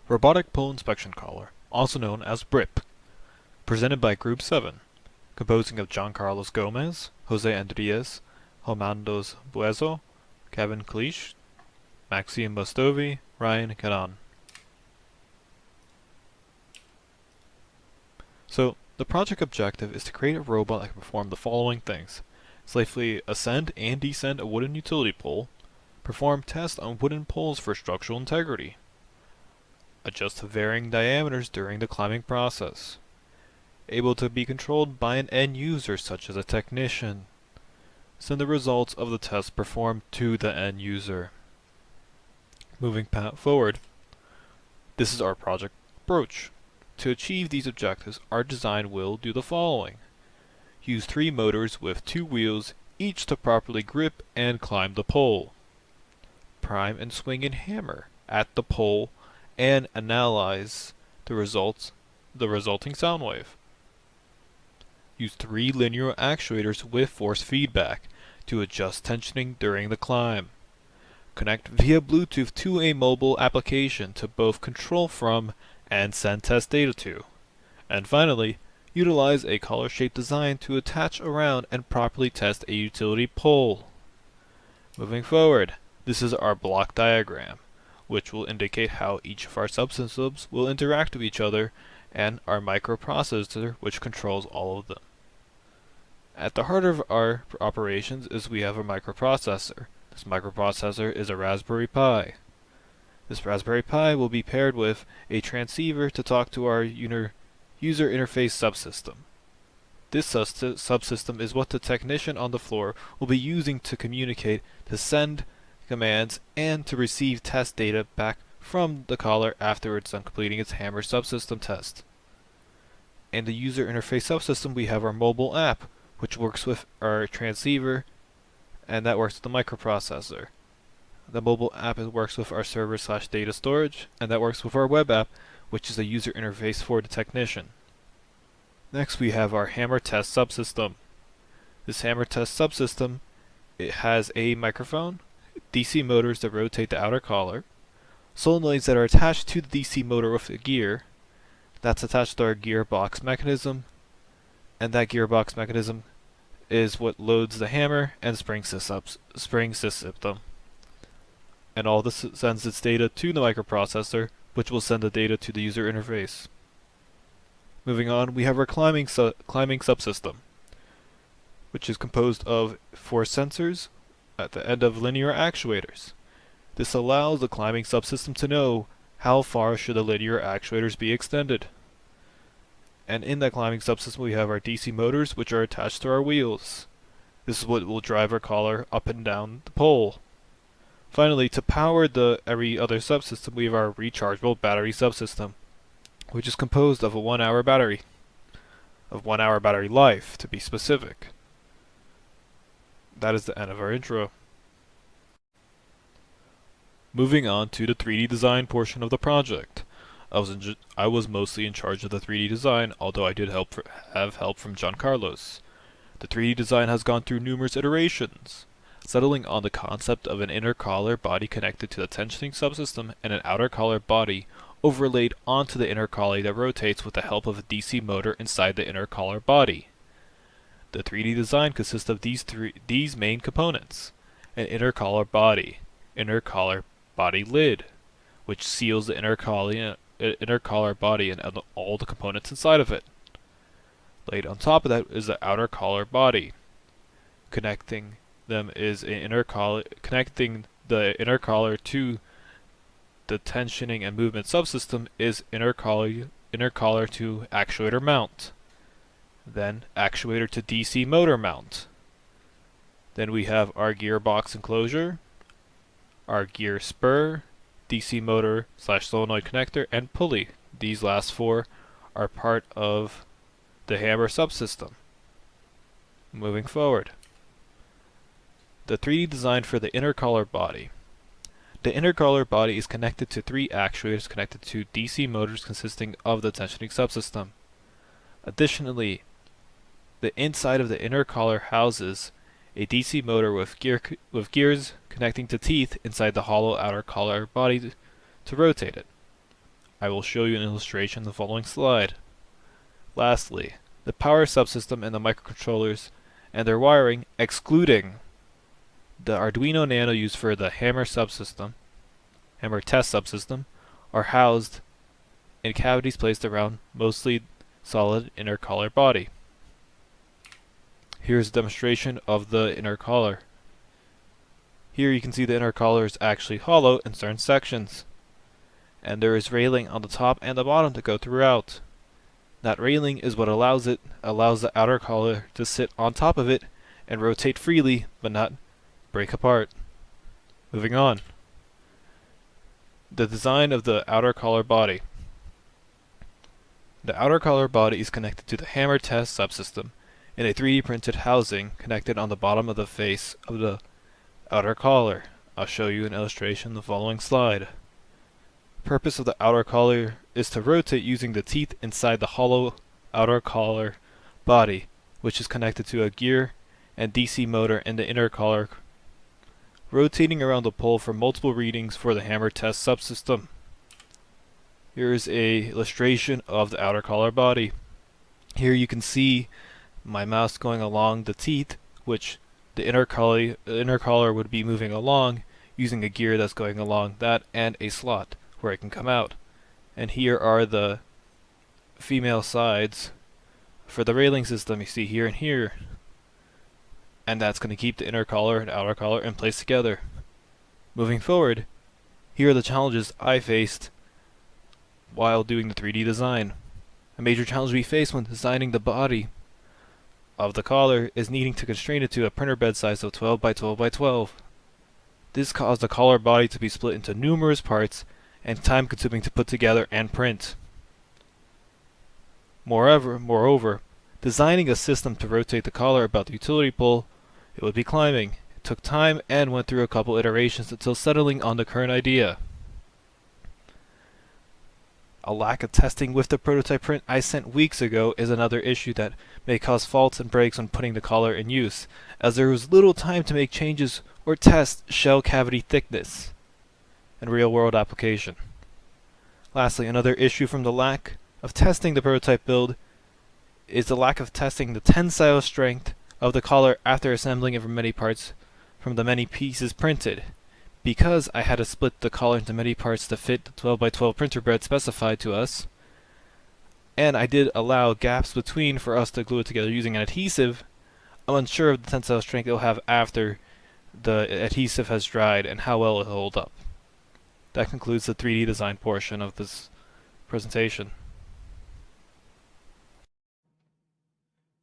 Robotic Pole Inspection Collar, also known as BRIP, presented by Group 7, composing of John Carlos Gomez, Jose Andres, Romandos Bueso, Kevin Cliche, Maxime Bastovi, Ryan Cadan. So, the project objective is to create a robot that can perform the following things: safely ascend and descend a wooden utility pole, perform tests on wooden poles for structural integrity, adjust to varying diameters during the climbing process, able to be controlled by an end user such as a technician, send the results of the test performed to the end user. Moving forward, this is our project approach. To achieve these objectives, our design will do the following: use 3 motors with 2 wheels, each to properly grip and climb the pole. Prime and swing and hammer at the pole and analyze the resulting sound wave. Use 3 linear actuators with force feedback to adjust tensioning during the climb. Connect via Bluetooth to a mobile application to both control from and send test data to. And finally, utilize a collar-shaped design to attach around and properly test a utility pole. Moving forward, this is our block diagram, which will indicate how each of our subsystems will interact with each other, and our microprocessor, which controls all of them. At the heart of our operations is we have a microprocessor. This microprocessor is a Raspberry Pi. This Raspberry Pi will be paired with a transceiver to talk to our user interface subsystem. This subsystem is what the technician on the floor will be using to communicate, to send commands, and to receive test data back from the collar after it's done completing its hammer subsystem test. In the user interface subsystem, we have our mobile app, which works with our transceiver, and that works with the microprocessor. The mobile app works with our server/data storage, and that works with our web app, which is a user interface for the technician. Next, we have our hammer test subsystem. This hammer test subsystem, it has a microphone, DC motors that rotate the outer collar, solenoids that are attached to the DC motor with a gear that's attached to our gearbox mechanism, and that gearbox mechanism is what loads the hammer and spring system. And all this sends its data to the microprocessor, which will send the data to the user interface. Moving on, we have our climbing subsystem, which is composed of 4 sensors at the end of linear actuators. This allows the climbing subsystem to know how far should the linear actuators be extended. And in that climbing subsystem, we have our DC motors, which are attached to our wheels. This is what will drive our collar up and down the pole. Finally, to power every other subsystem, we have our rechargeable battery subsystem, which is composed of a 1-hour battery, of 1-hour battery life, to be specific. That is the end of our intro. Moving on to the 3D design portion of the project. I was mostly in charge of the 3D design, although I did have help from John Carlos. The 3D design has gone through numerous iterations, settling on the concept of an inner collar body connected to the tensioning subsystem and an outer collar body overlaid onto the inner collar that rotates with the help of a DC motor inside the inner collar body. The 3D design consists of these main components: an inner collar body lid, which seals the inner collar body and all the components inside of it. Laid on top of that is the outer collar body. Connecting them is connecting the inner collar to the tensioning and movement subsystem is inner collar to actuator mount. Then actuator to DC motor mount. Then we have our gearbox enclosure, our gear spur, DC motor/solenoid connector, and pulley. These last 4 are part of the hammer subsystem. Moving forward, the 3D design for the inner collar body. The inner collar body is connected to 3 actuators connected to DC motors consisting of the tensioning subsystem. Additionally, the inside of the inner collar houses a DC motor with gears connecting to teeth inside the hollow outer collar body to rotate it. I will show you an illustration in the following slide. Lastly, the power subsystem and the microcontrollers and their wiring, excluding the Arduino Nano used for the Hammer test subsystem, are housed in cavities placed around mostly solid inner collar body. Here's a demonstration of the inner collar. Here you can see the inner collar is actually hollow in certain sections, and there is railing on the top and the bottom to go throughout. That railing is what allows the outer collar to sit on top of it and rotate freely, but not break apart. Moving on. The design of the outer collar body. The outer collar body is connected to the Hammer test subsystem in a 3D printed housing connected on the bottom of the face of the outer collar. I'll show you an illustration in the following slide. The purpose of the outer collar is to rotate using the teeth inside the hollow outer collar body, which is connected to a gear and DC motor in the inner collar, rotating around the pole for multiple readings for the Hammer test subsystem. Here is a illustration of the outer collar body. Here you can see my mouse going along the teeth, which the inner collar would be moving along using a gear that's going along that and a slot where it can come out. And here are the female sides for the railing system you see here and here. And that's going to keep the inner collar and outer collar in place together. Moving forward, here are the challenges I faced while doing the 3D design. A major challenge we face when designing the body of the collar is needing to constrain it to a printer bed size of 12 by 12 by 12. This caused the collar body to be split into numerous parts and time consuming to put together and print. Moreover, designing a system to rotate the collar about the utility pole, it would be climbing. It took time and went through a couple iterations until settling on the current idea. A lack of testing with the prototype print I sent weeks ago is another issue that may cause faults and breaks when putting the collar in use, as there was little time to make changes or test shell cavity thickness and real-world application. Lastly, another issue from the lack of testing the prototype build is the lack of testing the tensile strength of the collar after assembling it from many parts from the many pieces printed. Because I had to split the collar into many parts to fit the 12 by 12 printer bed specified to us, and I did allow gaps between for us to glue it together using an adhesive, I'm unsure of the tensile strength it will have after the adhesive has dried and how well it will hold up. That concludes the 3D design portion of this presentation.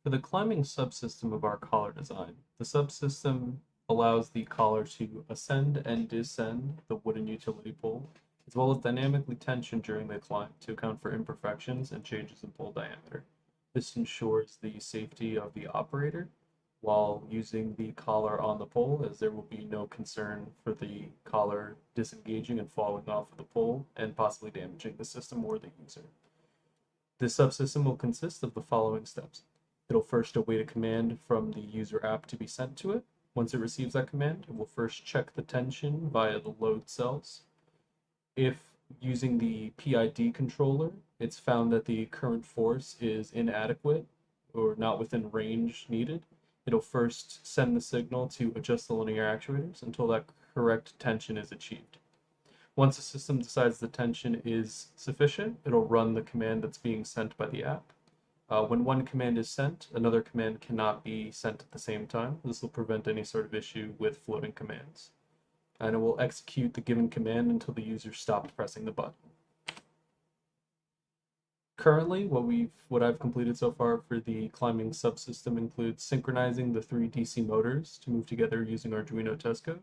For the climbing subsystem of our collar design, the subsystem allows the collar to ascend and descend the wooden utility pole, as well as dynamically tension during the climb to account for imperfections and changes in pole diameter. This ensures the safety of the operator while using the collar on the pole, as there will be no concern for the collar disengaging and falling off of the pole and possibly damaging the system or the user. This subsystem will consist of the following steps. It'll first await a command from the user app to be sent to it. Once it receives that command, it will first check the tension via the load cells. If using the PID controller, it's found that the current force is inadequate or not within range needed, it'll first send the signal to adjust the linear actuators until that correct tension is achieved. Once the system decides the tension is sufficient, it'll run the command that's being sent by the app. When one command is sent, another command cannot be sent at the same time. This will prevent any sort of issue with floating commands. And it will execute the given command until the user stopped pressing the button. Currently, what I've completed so far for the climbing subsystem includes synchronizing the 3 DC motors to move together using Arduino test code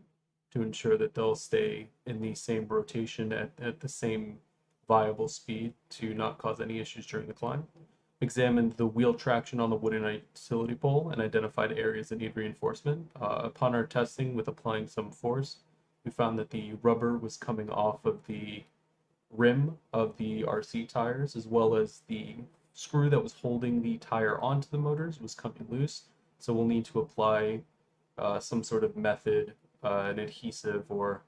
to ensure that they'll stay in the same rotation at the same viable speed to not cause any issues during the climb. Examined the wheel traction on the wooden utility pole and identified areas that need reinforcement. Upon our testing with applying some force, we found that the rubber was coming off of the rim of the RC tires, as well as the screw that was holding the tire onto the motors was coming loose. So we'll need to apply some sort of method, an adhesive or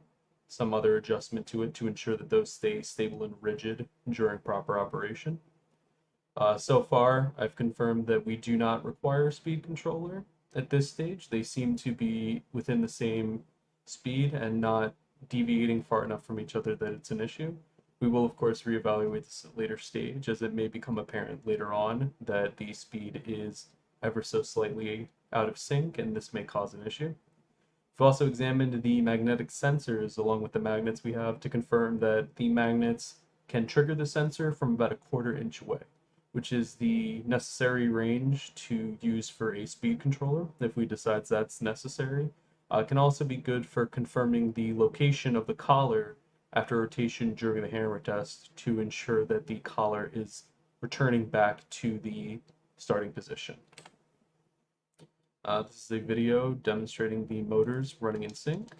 some other adjustment to it to ensure that those stay stable and rigid during proper operation. So far, I've confirmed that we do not require a speed controller at this stage. They seem to be within the same speed and not deviating far enough from each other that it's an issue. We will, of course, reevaluate this at a later stage as it may become apparent later on that the speed is ever so slightly out of sync and this may cause an issue. We've also examined the magnetic sensors along with the magnets we have to confirm that the magnets can trigger the sensor from about a quarter-inch away, which is the necessary range to use for a speed controller if we decide that's necessary. It can also be good for confirming the location of the collar after rotation during the hammer test to ensure that the collar is returning back to the starting position. This is a video demonstrating the motors running in sync.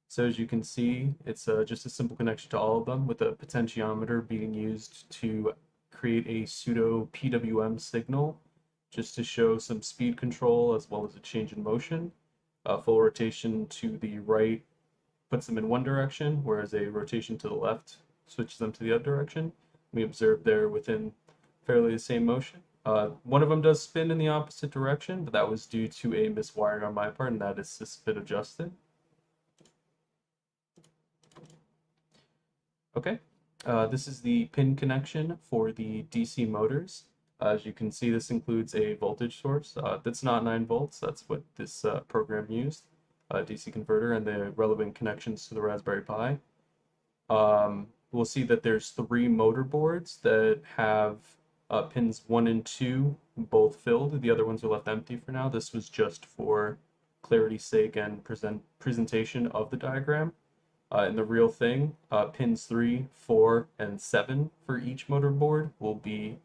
So as you can see, it's just a simple connection to all of them with a potentiometer being used to create a pseudo PWM signal just to show some speed control as well as a change in motion. Full rotation to the right puts them in one direction, whereas a rotation to the left switches them to the other direction. We observe they're within fairly the same motion. One of them does spin in the opposite direction, but that was due to a miswiring on my part, and that is just been adjusted. Okay, this is the pin connection for the DC motors. As you can see, this includes a voltage source. That's not 9 volts, that's what this program used, DC converter, and the relevant connections to the Raspberry Pi. We'll see that there's 3 motor boards that have pins 1 and 2 both filled. The other ones are left empty for now. This was just for clarity's sake and presentation of the diagram. In the real thing, pins 3, 4, and 7 for each motor board will be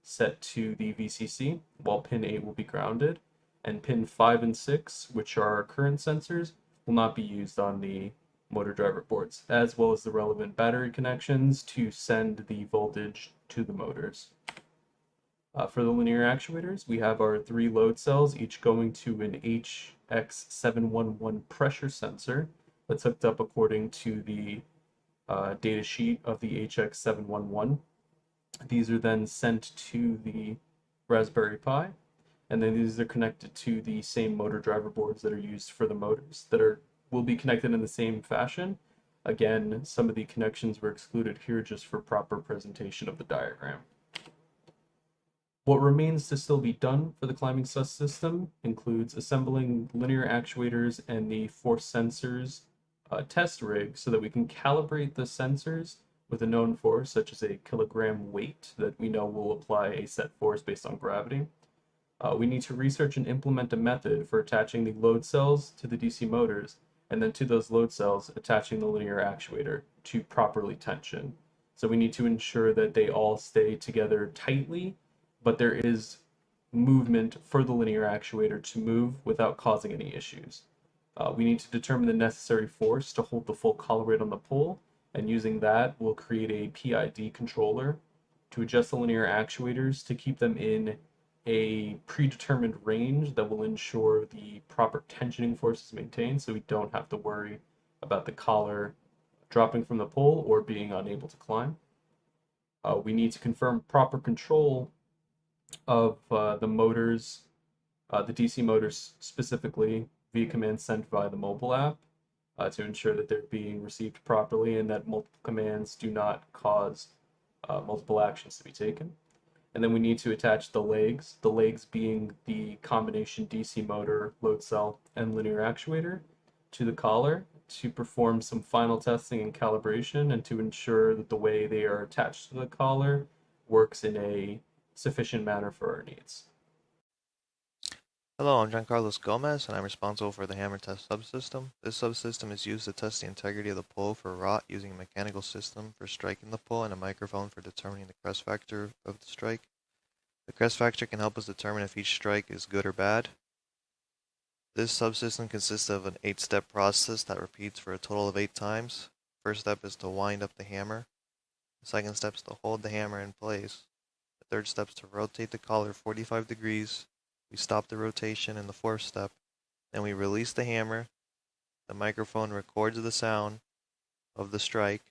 set to the VCC, while pin 8 will be grounded, and pin 5 and 6, which are current sensors, will not be used on the motor driver boards, as well as the relevant battery connections to send the voltage to the motors. For the linear actuators, we have our 3 load cells, each going to an HX711 pressure sensor that's hooked up according to the data sheet of the HX711. These are then sent to the Raspberry Pi, and then these are connected to the same motor driver boards that are used for the motors that will be connected in the same fashion. Again, some of the connections were excluded here just for proper presentation of the diagram. What remains to still be done for the climbing subsystem includes assembling linear actuators and the force sensors test rig so that we can calibrate the sensors with a known force, such as a kilogram weight that we know will apply a set force based on gravity. We need to research and implement a method for attaching the load cells to the DC motors, and then to those load cells attaching the linear actuator to properly tension. So we need to ensure that they all stay together tightly, but there is movement for the linear actuator to move without causing any issues. We need to determine the necessary force to hold the full collar weight on the pole, and using that, we'll create a PID controller to adjust the linear actuators to keep them in a predetermined range that will ensure the proper tensioning force is maintained so we don't have to worry about the collar dropping from the pole or being unable to climb. We need to confirm proper control of the motors, the DC motors specifically, via commands sent via the mobile app to ensure that they're being received properly and that multiple commands do not cause multiple actions to be taken. And then we need to attach the legs being the combination DC motor, load cell, and linear actuator to the collar to perform some final testing and calibration and to ensure that the way they are attached to the collar works in a sufficient manner for our needs. Hello, I'm Giancarlos Gomez, and I'm responsible for the hammer test subsystem. This subsystem is used to test the integrity of the pole for rot using a mechanical system for striking the pole and a microphone for determining the crest factor of the strike. The crest factor can help us determine if each strike is good or bad. This subsystem consists of an 8-step process that repeats for a total of 8 times. First step is to wind up the hammer. The second step is to hold the hammer in place. The third step is to rotate the collar 45 degrees. We stop the rotation in the 4th step. Then we release the hammer. The microphone records the sound. of the strike.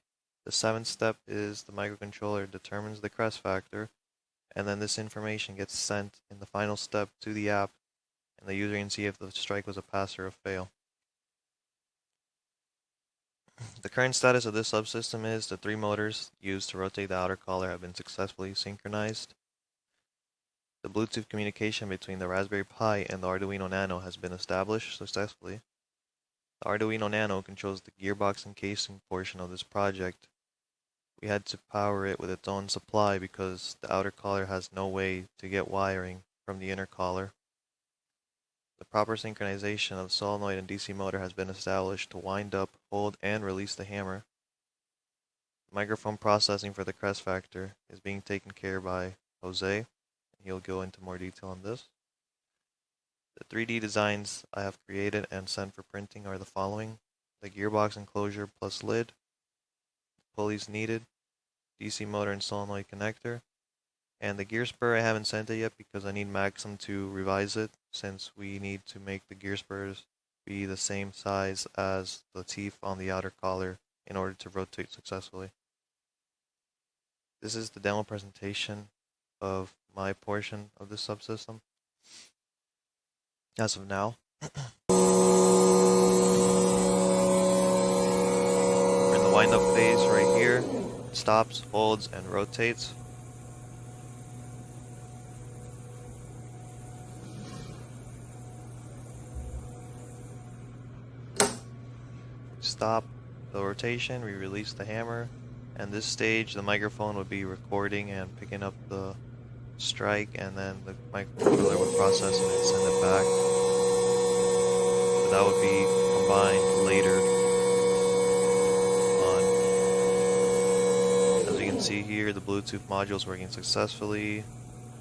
The seventh step is the microcontroller determines the crest factor, and then this information gets sent in the final step to the app, and the user can see if the strike was a pass or a fail. The current status of this subsystem is the 3 motors used to rotate the outer collar have been successfully synchronized. The Bluetooth communication between the Raspberry Pi and the Arduino Nano has been established successfully. The Arduino Nano controls the gearbox and casing portion of this project. We had to power it with its own supply because the outer collar has no way to get wiring from the inner collar. The proper synchronization of the solenoid and DC motor has been established to wind up, hold, and release the hammer. Microphone processing for the crest factor is being taken care of by Jose. He'll go into more detail on this. The 3D designs I have created and sent for printing are the following: the gearbox enclosure plus lid, pulleys needed, DC motor and solenoid connector, and the gear spur I haven't sent it yet because I need Maxim to revise it, since we need to make the gear spurs be the same size as the teeth on the outer collar in order to rotate successfully. This is the demo presentation of my portion of this subsystem as of now. We're in the wind up phase right here. It stops, holds, and rotates. Stop the rotation, we release the hammer, and this stage the microphone would be recording and picking up the strike, and then the microcontroller would process it and send it back. So that would be combined later on. As you can see here, the Bluetooth module is working successfully.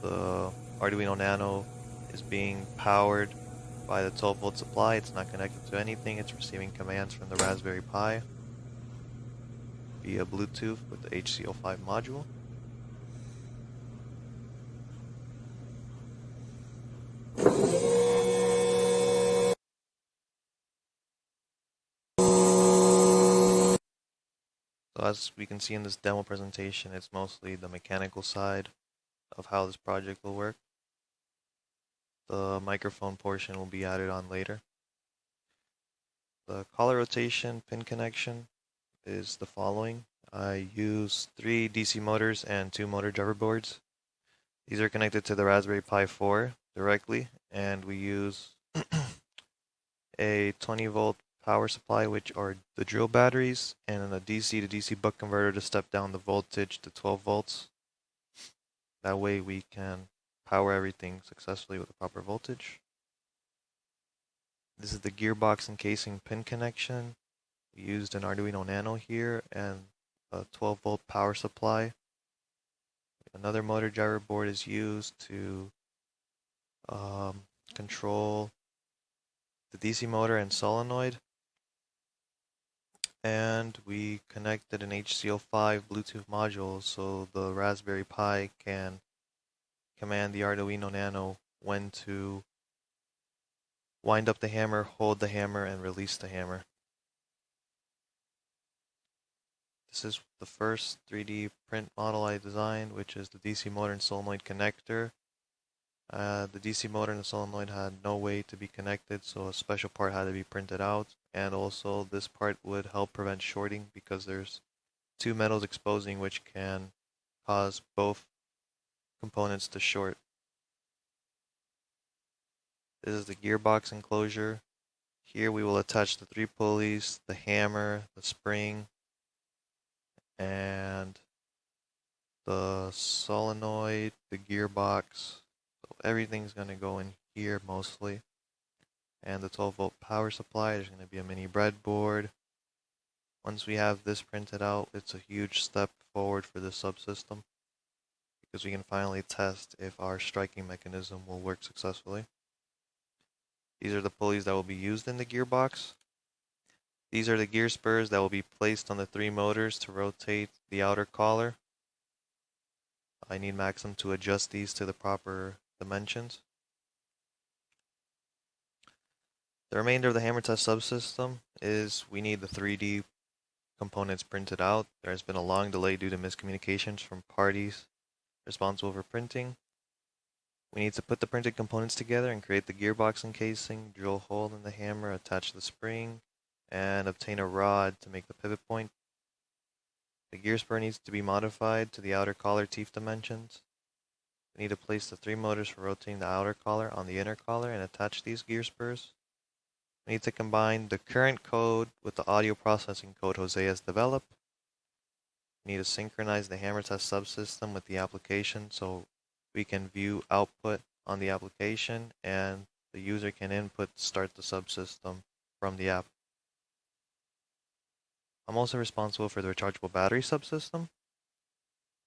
The Arduino Nano is being powered by the 12-volt supply. It's not connected to anything. It's receiving commands from the Raspberry Pi via Bluetooth with the HC05 module. So as we can see in this demo presentation, it's mostly the mechanical side of how this project will work. The microphone portion will be added on later. The collar rotation pin connection is the following. I use 3 DC motors and 2 motor driver boards. These are connected to the Raspberry Pi 4 directly, and we use a 20-volt power supply, which are the drill batteries, and a DC to DC buck converter to step down the voltage to 12 volts. That way we can power everything successfully with the proper voltage. This is the gearbox and casing pin connection. We used an Arduino Nano here and a 12-volt power supply. Another motor driver board is used to control the DC motor and solenoid. And we connected an HC05 Bluetooth module so the Raspberry Pi can command the Arduino Nano when to wind up the hammer, hold the hammer, and release the hammer. This is the first 3D print model I designed, which is the DC motor and solenoid connector. The DC motor and the solenoid had no way to be connected, so a special part had to be printed out. And also this part would help prevent shorting because there's 2 metals exposing, which can cause both components to short. This is the gearbox enclosure. Here we will attach the 3 pulleys, the hammer, the spring, and the solenoid, the gearbox. So everything's going to go in here mostly. And the 12-volt power supply, there's going to be a mini breadboard. Once we have this printed out, it's a huge step forward for this subsystem because we can finally test if our striking mechanism will work successfully. These are the pulleys that will be used in the gearbox. These are the gear spurs that will be placed on the 3 motors to rotate the outer collar. I need Maxim to adjust these to the proper dimensions. The remainder of the hammer test subsystem is we need the 3D components printed out. There has been a long delay due to miscommunications from parties responsible for printing. We need to put the printed components together and create the gearbox and casing, drill a hole in the hammer, attach the spring, and obtain a rod to make the pivot point. The gear spur needs to be modified to the outer collar teeth dimensions. We need to place the 3 motors for rotating the outer collar on the inner collar and attach these gear spurs. We need to combine the current code with the audio processing code Jose has developed. We need to synchronize the hammer test subsystem with the application so we can view output on the application and the user can input start the subsystem from the app. I'm also responsible for the rechargeable battery subsystem.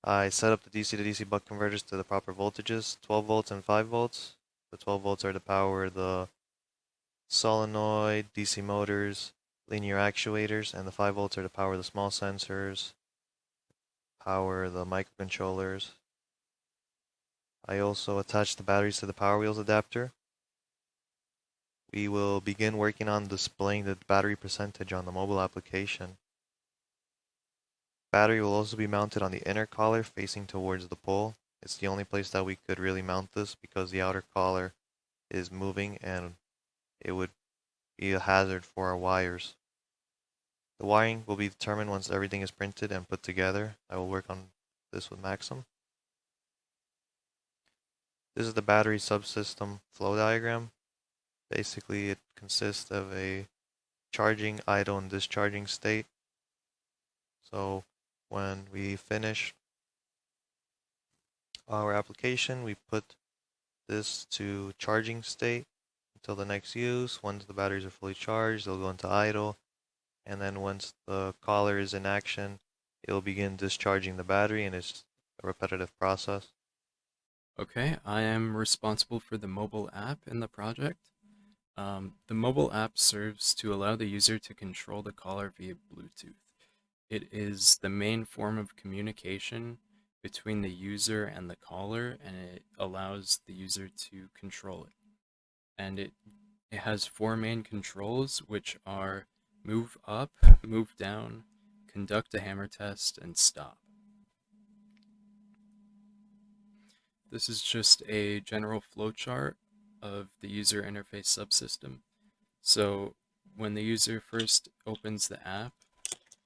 I set up the DC to DC buck converters to the proper voltages, 12 volts and 5 volts. The 12 volts are to power the solenoid, DC motors, linear actuators, and the 5 volts are to power the small sensors, power the microcontrollers. I also attached the batteries to the Power Wheels adapter. We will begin working on displaying the battery percentage on the mobile application. Battery will also be mounted on the inner collar facing towards the pole. It's the only place that we could really mount this because the outer collar is moving and it would be a hazard for our wires. The wiring will be determined once everything is printed and put together. I will work on this with Maxim. This is the battery subsystem flow diagram. Basically, it consists of a charging, idle, and discharging state. So when we finish our application, we put this to charging state until the next use. Once the batteries are fully charged, they'll go into idle. And then once the collar is in action, it'll begin discharging the battery, and it's a repetitive process. Okay, I am responsible for the mobile app in the project. The mobile app serves to allow the user to control the collar via Bluetooth. It is the main form of communication between the user and the collar, and it allows the user to control it. And it has 4 main controls, which are move up, move down, conduct a hammer test, and stop. This is just a general flowchart of the user interface subsystem. So when the user first opens the app,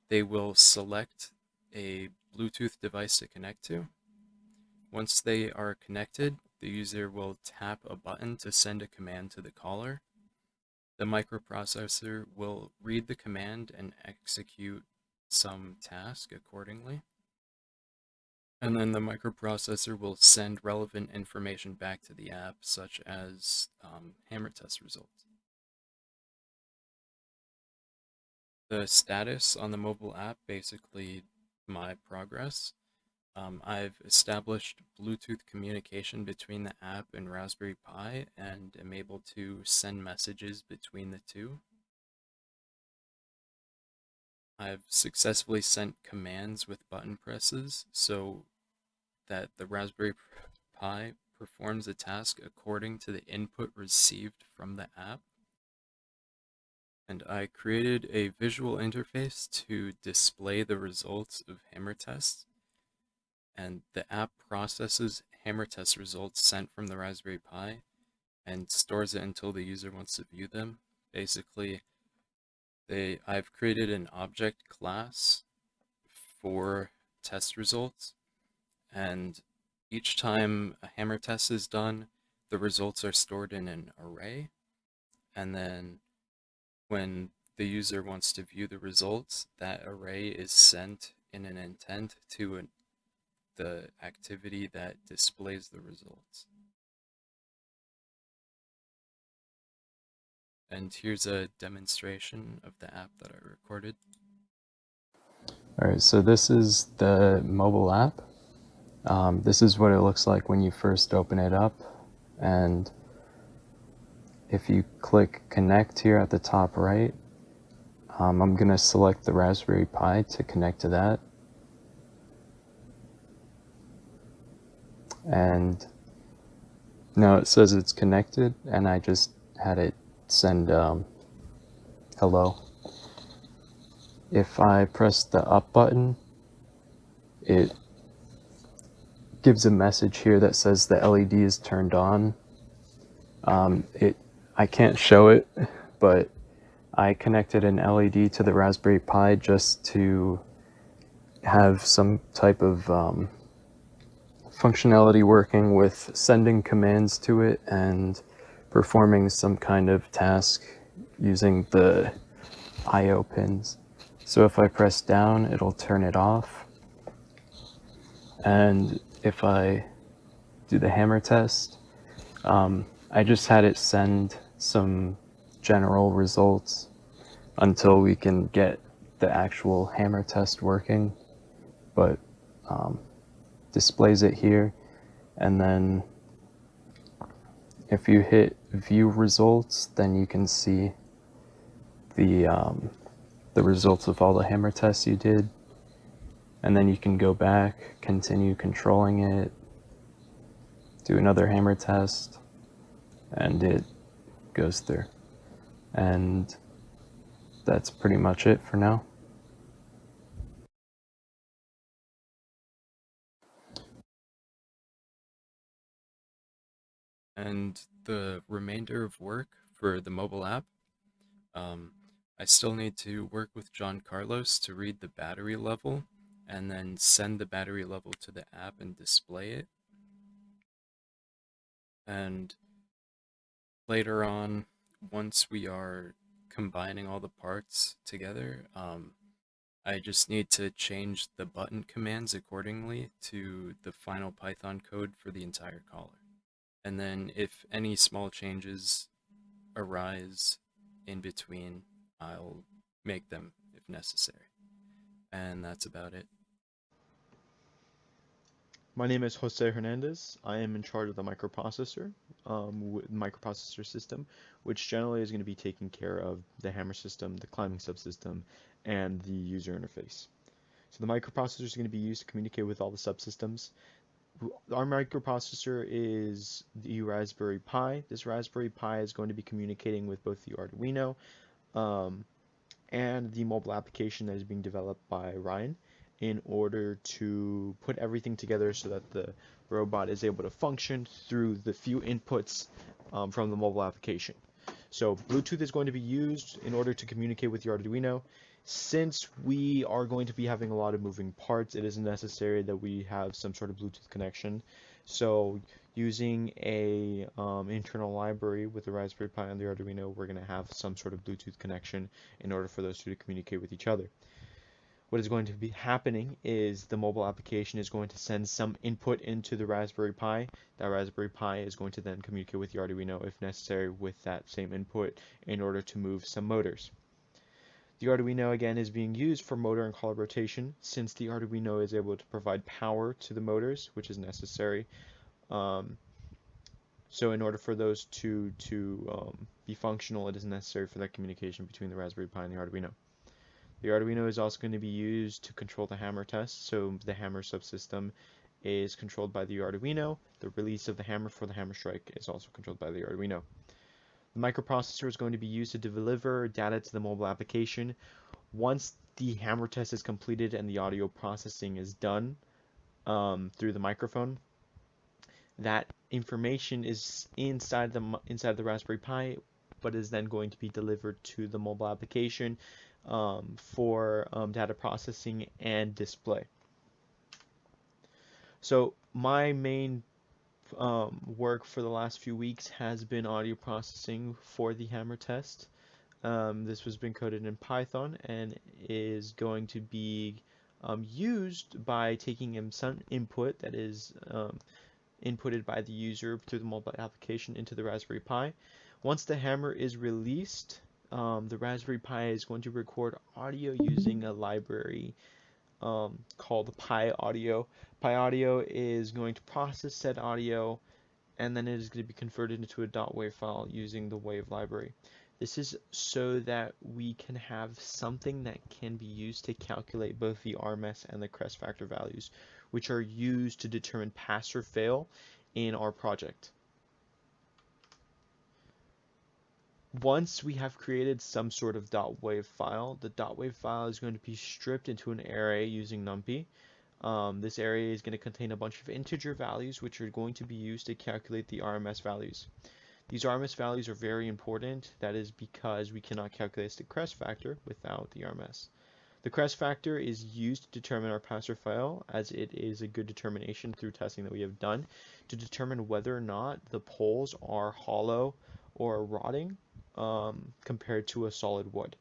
they will select a Bluetooth device to connect to. Once they are connected, the user will tap a button to send a command to the collar. The microprocessor will read the command and execute some task accordingly. And then the microprocessor will send relevant information back to the app, such as hammer test results. The status on the mobile app, basically my progress. I've established Bluetooth communication between the app and Raspberry Pi and am able to send messages between the two. I've successfully sent commands with button presses so that the Raspberry Pi performs a task according to the input received from the app. And I created a visual interface to display the results of hammer tests. And the app processes hammer test results sent from the Raspberry Pi and stores it until the user wants to view them. Basically, I've created an object class for test results, and each time a hammer test is done, the results are stored in an array, and then when the user wants to view the results, that array is sent in an intent to the activity that displays the results. And here's a demonstration of the app that I recorded. Alright, so this is the mobile app. This is what it looks like when you first open it up. And if you click connect here at the top right, I'm going to select the Raspberry Pi to connect to that. And now it says it's connected, and I just had it send hello. if I press the up button, it gives a message here that says the LED is turned on. I can't show it, but I connected an LED to the Raspberry Pi just to have some type of functionality working with sending commands to it and performing some kind of task using the I/O pins. So if I press down, it'll turn it off. And if I do the hammer test, I just had it send some general results until we can get the actual hammer test working. But displays it here, and then if you hit view results, then you can see the results of all the hammer tests you did, and then you can go back, continue controlling it, do another hammer test, and it goes through. And that's pretty much it for now. And the remainder of work for the mobile app, I still need to work with John Carlos to read the battery level and then send the battery level to the app and display it. And later on, once we are combining all the parts together, I just need to change the button commands accordingly to the final Python code for the entire caller. And then if any small changes arise in between, I'll make them if necessary. And that's about it. My name is Jose Hernandez. I am in charge of the microprocessor system, which generally is going to be taking care of the hammer system, the climbing subsystem, and the user interface. So the microprocessor is going to be used to communicate with all the subsystems. Our microprocessor is the Raspberry Pi. This Raspberry Pi is going to be communicating with both the Arduino and the mobile application that is being developed by Ryan in order to put everything together so that the robot is able to function through the few inputs from the mobile application. So Bluetooth is going to be used in order to communicate with the Arduino. Since we are going to be having a lot of moving parts, it is necessary that we have some sort of Bluetooth connection. So using a internal library with the Raspberry Pi and the Arduino, we're going to have some sort of Bluetooth connection in order for those two to communicate with each other. What is going to be happening is the mobile application is going to send some input into the Raspberry Pi. That Raspberry Pi is going to then communicate with the Arduino if necessary with that same input in order to move some motors. The Arduino again is being used for motor and collar rotation since the Arduino is able to provide power to the motors, which is necessary. So in order for those two to be functional, it is necessary for that communication between the Raspberry Pi and the Arduino. The Arduino is also going to be used to control the hammer test, so the hammer subsystem is controlled by the Arduino. The release of the hammer for the hammer strike is also controlled by the Arduino. The microprocessor is going to be used to deliver data to the mobile application. Once the hammer test is completed and the audio processing is done through the microphone, that information is inside the Raspberry Pi, but is then going to be delivered to the mobile application for data processing and display. So my main work for the last few weeks has been audio processing for the hammer test. This has been coded in Python and is going to be used by taking some input that is inputted by the user through the mobile application into the Raspberry Pi. Once the hammer is released, the Raspberry Pi is going to record audio using a library called Pi Audio. Pi Audio is going to process said audio, and then it is going to be converted into a .wav file using the WAV library. This is so that we can have something that can be used to calculate both the RMS and the crest factor values, which are used to determine pass or fail in our project. Once we have created some sort of .wave file, the .wave file is going to be stripped into an array using NumPy. This array is going to contain a bunch of integer values which are going to be used to calculate the RMS values. These RMS values are very important. That is because we cannot calculate the crest factor without the RMS. The crest factor is used to determine our pass or fail, as it is a good determination through testing that we have done to determine whether or not the poles are hollow or rotting compared to a solid wood.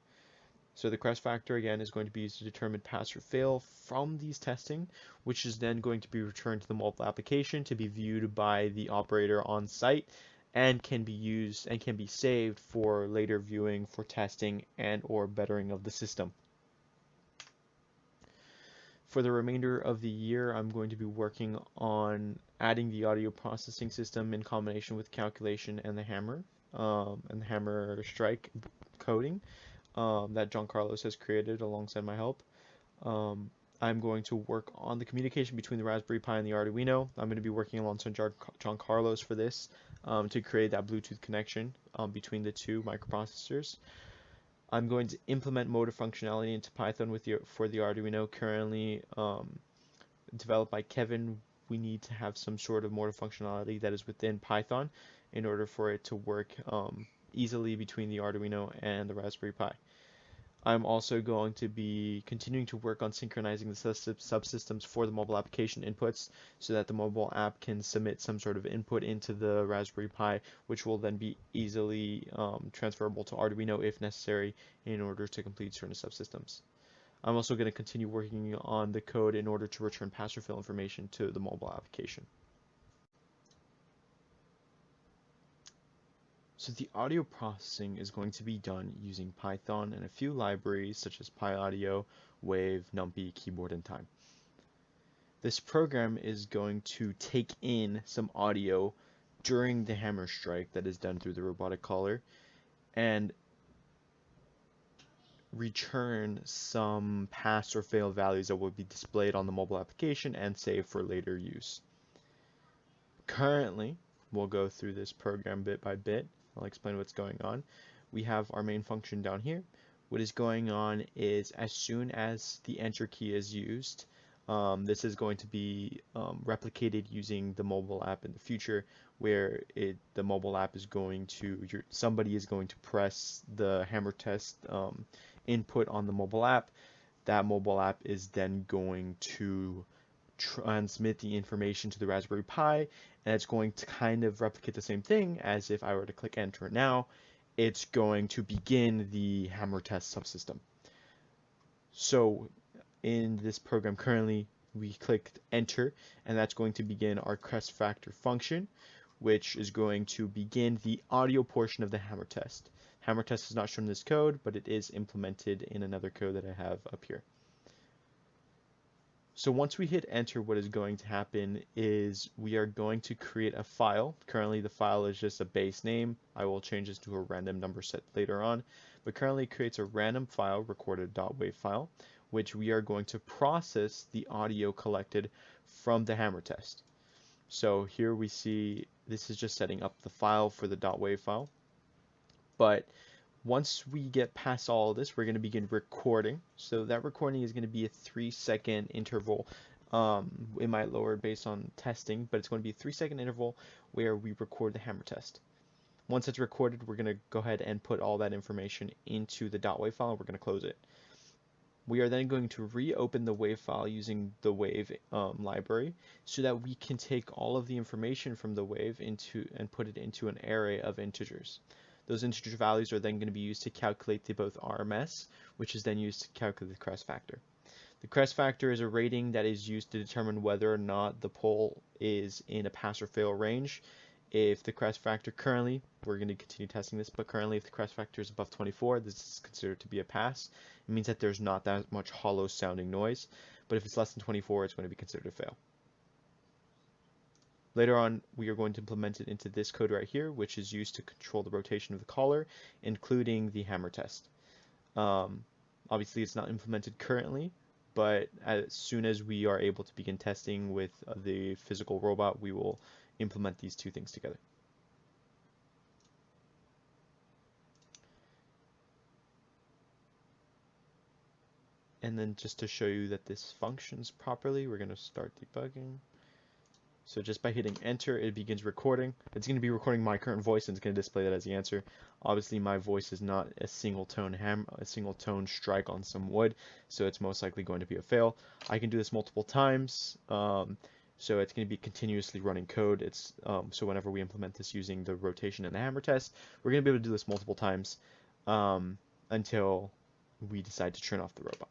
So the crest factor again is going to be used to determine pass or fail from these testing, which is then going to be returned to the mobile application to be viewed by the operator on site and can be used and can be saved for later viewing for testing and or bettering of the system. For the remainder of the year, I'm going to be working on adding the audio processing system in combination with calculation and the hammer strike coding that John Carlos has created alongside my help. I'm going to work on the communication between the Raspberry Pi and the Arduino. I'm going to be working alongside John Carlos for this to create that Bluetooth connection between the two microprocessors. I'm going to implement motor functionality into Python for the Arduino, currently developed by Kevin. We need to have some sort of motor functionality that is within Python in order for it to work easily between the Arduino and the Raspberry Pi. I'm also going to be continuing to work on synchronizing the subsystems for the mobile application inputs so that the mobile app can submit some sort of input into the Raspberry Pi, which will then be easily transferable to Arduino if necessary in order to complete certain subsystems. I'm also going to continue working on the code in order to return pass or fail information to the mobile application. So the audio processing is going to be done using Python and a few libraries such as PyAudio, Wave, NumPy, Keyboard, and Time. This program is going to take in some audio during the hammer strike that is done through the robotic collar and return some pass or fail values that will be displayed on the mobile application and saved for later use. Currently, we'll go through this program bit by bit. I'll explain what's going on. We have our main function down here. What is going on is as soon as the enter key is used, this is going to be replicated using the mobile app in the future, where the mobile app is going to, somebody is going to press the hammer test input on the mobile app. That mobile app is then going to transmit the information to the Raspberry Pi, and it's going to kind of replicate the same thing as if I were to click enter now. It's going to begin the hammer test subsystem. So in this program currently, we clicked enter, and that's going to begin our crest factor function, which is going to begin the audio portion of the hammer test. Hammer test is not shown in this code, but it is implemented in another code that I have up here. So once we hit enter, what is going to happen is we are going to create a file. Currently the file is just a base name. I will change this to a random number set later on, but currently it creates a random file, recorded.wave file, which we are going to process the audio collected from the hammer test. So here we see this is just setting up the file for the .wave file, but once we get past all of this, we're going to begin recording. So that recording is going to be a 3-second interval. It might lower based on testing, but it's going to be a 3-second interval where we record the hammer test. Once it's recorded, we're going to go ahead and put all that information into the .wave file. We're going to close it. We are then going to reopen the WAV file using the WAV library so that we can take all of the information from the WAV and put it into an array of integers. Those integer values are then going to be used to calculate the both RMS, which is then used to calculate the crest factor. The crest factor is a rating that is used to determine whether or not the pole is in a pass or fail range. If the crest factor currently, we're going to continue testing this, but currently if the crest factor is above 24, this is considered to be a pass. It means that there's not that much hollow sounding noise, but if it's less than 24, it's going to be considered a fail. Later on, we are going to implement it into this code right here, which is used to control the rotation of the collar, including the hammer test. Obviously, it's not implemented currently, but as soon as we are able to begin testing with the physical robot, we will implement these two things together. And then just to show you that this functions properly, we're going to start debugging. So just by hitting enter, it begins recording. It's going to be recording my current voice and it's going to display that as the answer. Obviously, my voice is not a single tone strike on some wood, so it's most likely going to be a fail. I can do this multiple times, so it's going to be continuously running code. It's so whenever we implement this using the rotation and the hammer test, we're going to be able to do this multiple times until we decide to turn off the robot.